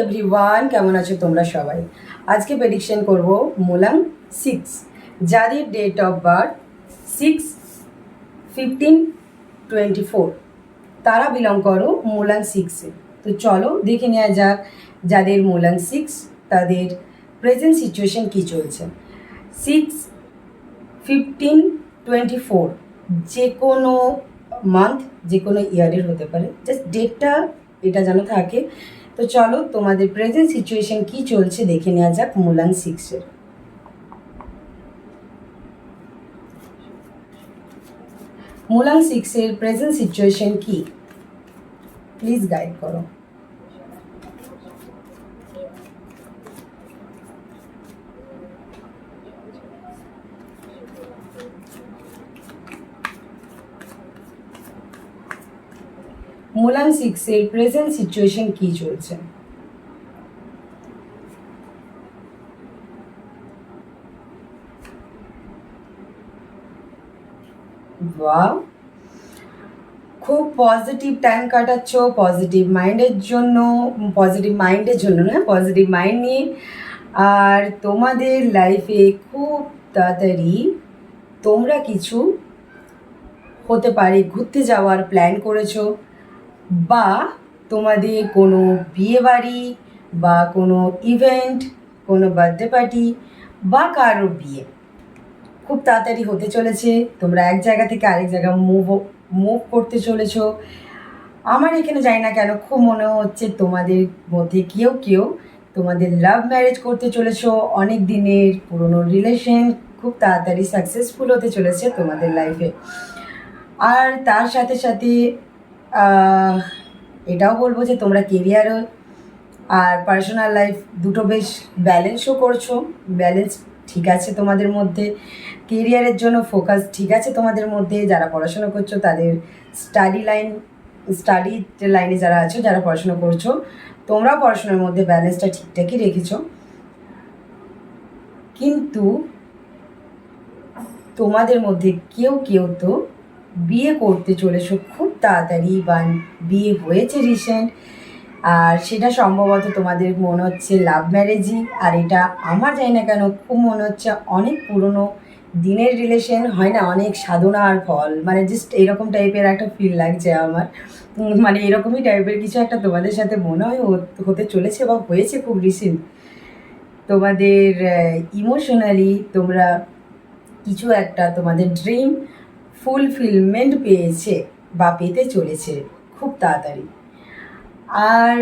Everyone, কেমন আছো তোমরা সবাই? আজকে প্রেডিকশন করব মূলাং 6, যাদের ডেট অফ বার্থ 6/15/24, তারা বিলং করো মূলাং 6-এ। তো চলো দেখে নেওয়া যাক যাদের মূলাং 6 তাদের প্রেজেন্ট সিচুয়েশন কী চলছে। 6/15/24 যে কোনো মান্থ, যে কোনো ইয়ারের হতে পারে, জাস্ট ডেটটা এটা যেন থাকে। তো চলো তোমাদের প্রেজেন্ট সিচুয়েশন কি চলছে দেখে নেওয়া যাক মূলাং 6-এর। মূলাং 6-এর প্রেজেন্ট সিচুয়েশন কি, প্লিজ গাইড করো। মূলাং 6-এর প্রেজেন্ট সিচুয়েশন কি চলছে? বাহ, খুব পজিটিভ টাইম কাটাচ্ছ, পজিটিভ মাইন্ডের জন্য না, পজিটিভ মাইন্ড নিয়ে। আর তোমাদের লাইফে খুব তাড়াতাড়ি তোমরা কিছু হতে পারে ঘুরতে যাওয়ার প্ল্যান করেছো, বা তোমাদের কোনো বিয়েবাড়ি বা কোনো ইভেন্ট, কোনো বার্থডে পার্টি বা কারো বিয়ে খুব তাড়াতাড়ি হতে চলেছে। তোমরা এক জায়গা থেকে আরেক জায়গা মুভ করতে চলেছো। আমার এখানে জানি না কেন খুব মনে হচ্ছে তোমাদের মধ্যে কেউ তোমাদের লাভ ম্যারেজ করতে চলেছো। অনেক দিনের পুরনো রিলেশন খুব তাড়াতাড়ি সাকসেসফুল হতে চলেছে তোমাদের লাইফে। আর তার সাথে সাথে এটাও বলবো যে তোমরা কেরিয়ারও আর পার্সোনাল লাইফ দুটো বেশ ব্যালেন্সও করছো। ব্যালেন্স ঠিক আছে তোমাদের মধ্যে, কেরিয়ারের জন্য ফোকাস ঠিক আছে তোমাদের মধ্যে। যারা পড়াশোনা করছো তাদের স্টাডি লাইনে যারা আছো, যারা পড়াশোনা করছো, তোমরাও পড়াশোনার মধ্যে ব্যালেন্সটা ঠিকঠাকই রেখেছো। কিন্তু তোমাদের মধ্যে কেউ তো বিয়ে করতে চলেছো খুব তাড়াতাড়ি, বা বিয়ে হয়েছে রিসেন্ট, আর সেটা সম্ভবত তোমাদের মনে হচ্ছে লাভ ম্যারেজই। আর এটা আমার জানি না কেন খুব মনে হচ্ছে অনেক পুরনো দিনের রিলেশন, হয় না, অনেক সাধনার ফল, মানে জাস্ট এরকম টাইপের একটা ফিল লাগছে আমার। মানে এরকমই টাইপের কিছু একটা তোমাদের সাথে মনে হয় হতে চলেছে বা হয়েছে খুব রিসেন্ট। তোমাদের ইমোশনালি তোমরা কিছু একটা তোমাদের ড্রিম ফুলফিলমেন্ট পেয়েছে বা পেতে চলেছে খুব তাড়াতাড়ি। আর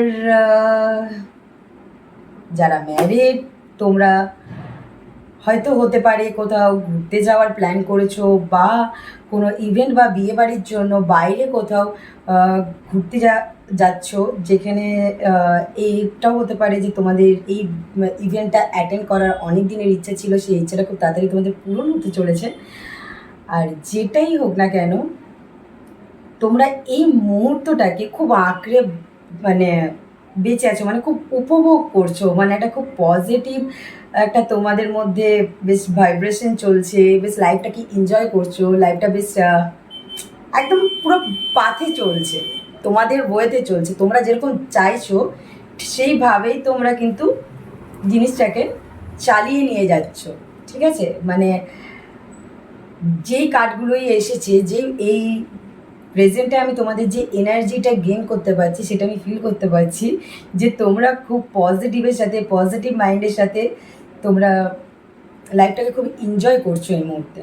যারা ম্যারিড, তোমরা হয়তো হতে পারে কোথাও ঘুরতে যাওয়ার প্ল্যান করেছো, বা কোনো ইভেন্ট বা বিয়েবাড়ির জন্য বাইরে কোথাও ঘুরতে যাচ্ছ, যেখানে এইটাও হতে পারে যে তোমাদের এই ইভেন্টটা অ্যাটেন্ড করার অনেক দিনের ইচ্ছা ছিল, সেই ইচ্ছাটা খুব তাড়াতাড়ি তোমাদের পূরণ হতে চলেছে। আর যেটাই হোক না কেন, তোমরা এই মুহূর্তটাকে খুব আঁকড়ে মানে বেঁচে আছো, মানে খুব উপভোগ করছো, মানে একটা খুব পজিটিভ একটা তোমাদের মধ্যে বেশ ভাইব্রেশন চলছে, বেশ লাইফটাকে এনজয় করছো, লাইফটা বেশ একদম পুরো পাথে চলছে, তোমাদের ওয়েতে চলছে। তোমরা যেরকম চাইছো সেইভাবেই তোমরা কিন্তু জিনিসটাকে চালিয়ে নিয়ে যাচ্ছ, ঠিক আছে? মানে যেই কার্ডগুলোই এসেছে, যে এই প্রেজেন্টে আমি তোমাদের যে এনার্জিটা গেইন করতে পারছি, সেটা আমি ফিল করতে পারছি যে তোমরা খুব পজিটিভের সাথে, পজিটিভ মাইন্ডের সাথে তোমরা লাইফটাকে খুব এনজয় করছো এই মুহূর্তে।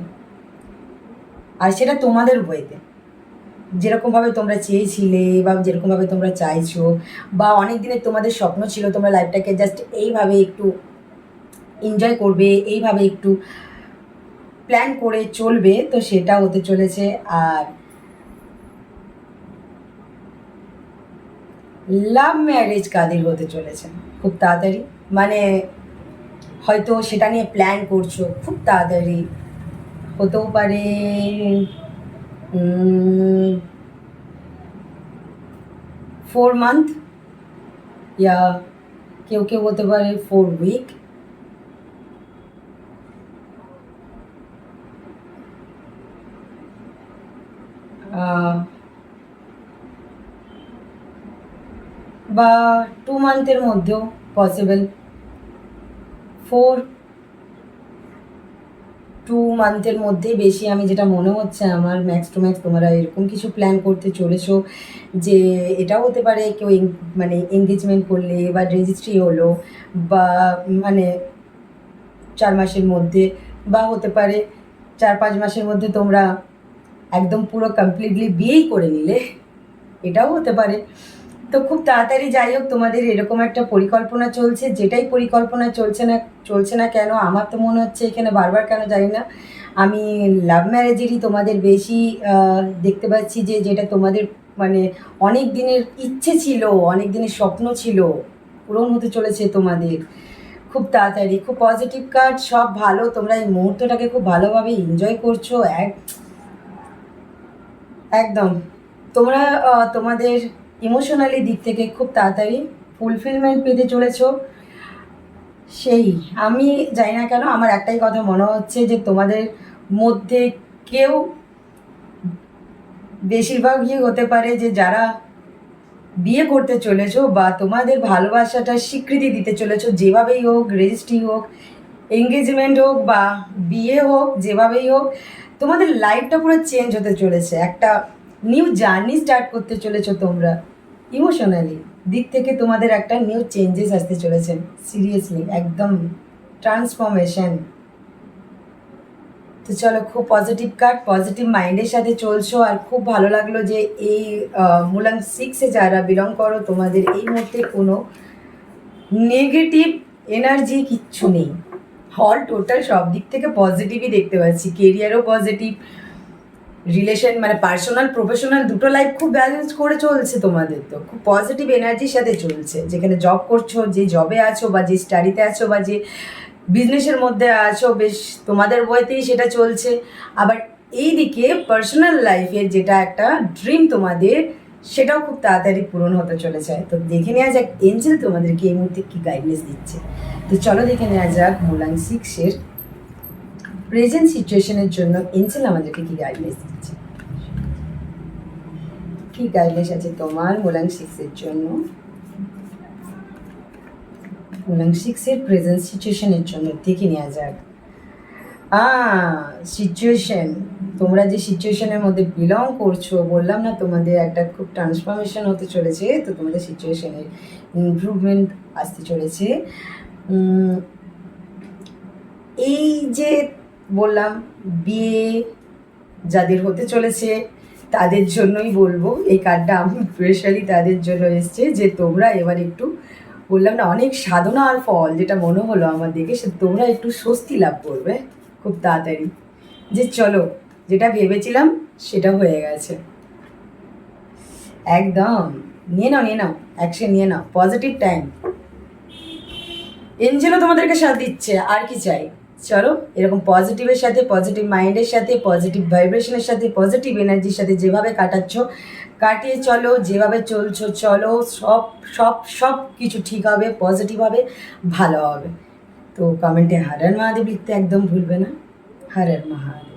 আর সেটা তোমাদের ওয়েতে, যেরকমভাবে তোমরা চেয়েছিলে বা যেরকমভাবে তোমরা চাইছো, বা অনেক দিনের তোমাদের স্বপ্ন ছিল তোমরা লাইফটাকে জাস্ট এইভাবে একটু এনজয় করবে, এইভাবে একটু প্ল্যান করে চলবে, তো সেটা হতে চলেছে। আর লাভ ম্যারেজ কাদের হতে চলেছে খুব তাড়াতাড়ি, মানে হয়তো সেটা নিয়ে প্ল্যান করছো খুব তাড়াতাড়ি, হতেও পারে 4 মান্থ, ইয়া কেউ হতে পারে 4 উইক। বা 2 মান্থের মধ্যেও পসিবল, 2 মান্থের মধ্যে বেশি। আমি যেটা মনে হচ্ছে আমার ম্যাক্স টু ম্যাক্স তোমরা এরকম কিছু প্ল্যান করতে চলেছো যে এটাও হতে পারে কেউ মানে এঙ্গেজমেন্ট করলে বা রেজিস্ট্রি হলো, বা মানে 4 মাসের মধ্যে, বা হতে পারে 4-5 মাসের মধ্যে তোমরা একদম পুরো কমপ্লিটলি বিয়েই করে নিলে, এটাও হতে পারে। তো খুব তাড়াতাড়ি যাই হোক তোমাদের এরকম একটা পরিকল্পনা চলছে, যেটাই পরিকল্পনা চলছে না কেন আমার তো মনে হচ্ছে এখানে বারবার কেন জানি না আমি লাভ ম্যারেজেরই তোমাদের বেশি দেখতে পাচ্ছি, যে যেটা তোমাদের মানে অনেক দিনের ইচ্ছে ছিল, অনেক দিনের স্বপ্ন ছিল, পূরণ হতে চলেছে তোমাদের খুব তাড়াতাড়ি। খুব পজিটিভ কার্ড, সব ভালো, তোমরা এই মুহূর্তটাকে খুব ভালোভাবে এনজয় করছো। একদম তোমরা তোমাদের ইমোশনালি দিক থেকে খুব তাড়াতাড়ি ফুলফিলমেন্ট পেতে চলেছো। সেই আমি জানি না কেন আমার একটাই কথা মনে হচ্ছে যে তোমাদের মধ্যে কেউ, বেশিরভাগই হতে পারে যে যারা বিয়ে করতে চলেছো বা তোমাদের ভালোবাসাটার স্বীকৃতি দিতে চলেছো, যেভাবেই হোক, রেজিস্ট্রি হোক, এঙ্গেজমেন্ট হোক বা বিয়ে হোক, যেভাবেই হোক তোমাদের লাইফটা পুরো চেঞ্জ হতে চলেছে, একটা নিউ জার্নি স্টার্ট করতে চলেছো তোমরা। ইমোশনালি দিক থেকে তোমাদের একটা নিউ চেঞ্জেস আসতে চলেছে, সিরিয়াসলি একদম ট্রান্সফরমেশন। তো চলো, খুব পজিটিভ কার্ড, পজিটিভ মাইন্ডের সাথে চলছো, আর খুব ভালো লাগলো যে এই মূলাং 6-এ যারা বিলং করো তোমাদের এই মুহূর্তে কোনো নেগেটিভ এনার্জি কিচ্ছু নেই, অল টোটাল সব দিক থেকে পজিটিভই দেখতে পাচ্ছি। কেরিয়ারও পজিটিভ, রিলেশন মানে পার্সোনাল প্রফেশনাল দুটো লাইফ খুব ব্যালেন্স করে চলছে তোমাদের, তো খুব পজিটিভ এনার্জির সাথে চলছে। যেখানে জব করছো, যে জবে আছো বা যে স্টাডিতে আছো বা যে বিজনেসের মধ্যে আছো, বেশ তোমাদের বইতেই সেটা চলছে। আবার এই দিকে পার্সোনাল লাইফের যেটা একটা ড্রিম তোমাদের, সেটাও খুব তাড়াতাড়ি পূরণ হতে চলেছে। তো দেখে নেওয়া যাক এঞ্জেল তোমাদেরকে এই মুহূর্তে কী গাইডনেস দিচ্ছে। তো চলো দেখে নেওয়া যাক মূলাং 6-এর প্রেজেন্ট সিচুয়েশনের জন্য এঞ্জেল আমাদেরকে কী গাইডনেস দিচ্ছে। কী গাইডনেস আছে তোমার মূলাং 6-এর জন্য, মূলাং 6-এর প্রেজেন্ট সিচুয়েশনের জন্য দেখে নেওয়া যাক। সিচুয়েশন, তোমরা যে সিচুয়েশনের মধ্যে বিলং করছো, বললাম না তোমাদের একটা খুব ট্রান্সফরমেশন হতে চলেছে, তো তোমাদের সিচুয়েশনের ইমপ্রুভমেন্ট আসতে চলেছে। এই যে বললাম বিয়ে যাদের হতে চলেছে তাদের জন্যই বলবো, এই কার্ডটা আমি স্পেশালি তাদের জন্য এসছে, যে তোমরা এবার একটু, বললাম না অনেক সাধনা আর ফল যেটা মনে হলো আমার দেখে, সে তোমরা একটু স্বস্তি লাভ করবে খুব তাড়াতাড়ি, যে চলো যেটা ভেবেছিলাম সেটা হয়ে গেছে। একদম নিয়ে নাও অ্যাকশন নিয়ে নাও, পজিটিভ টাইম। এঞ্জেলও তোমাদেরকে সাথ দিচ্ছে, আর কি চাই। চলো এরকম পজিটিভের সাথে, পজিটিভ মাইন্ডের সাথে, পজিটিভ ভাইব্রেশনের সাথে, পজিটিভ এনার্জির সাথে যেভাবে কাটাচ্ছ কাটিয়ে চলো, যেভাবে চলছো চলো, সব সব সব কিছু ঠিক হবে, পজিটিভ হবে, ভালো হবে। তো কমেন্টে হর হর মহাদেব লিখতে একদম ভুলবে না। হর হর মহাদেব।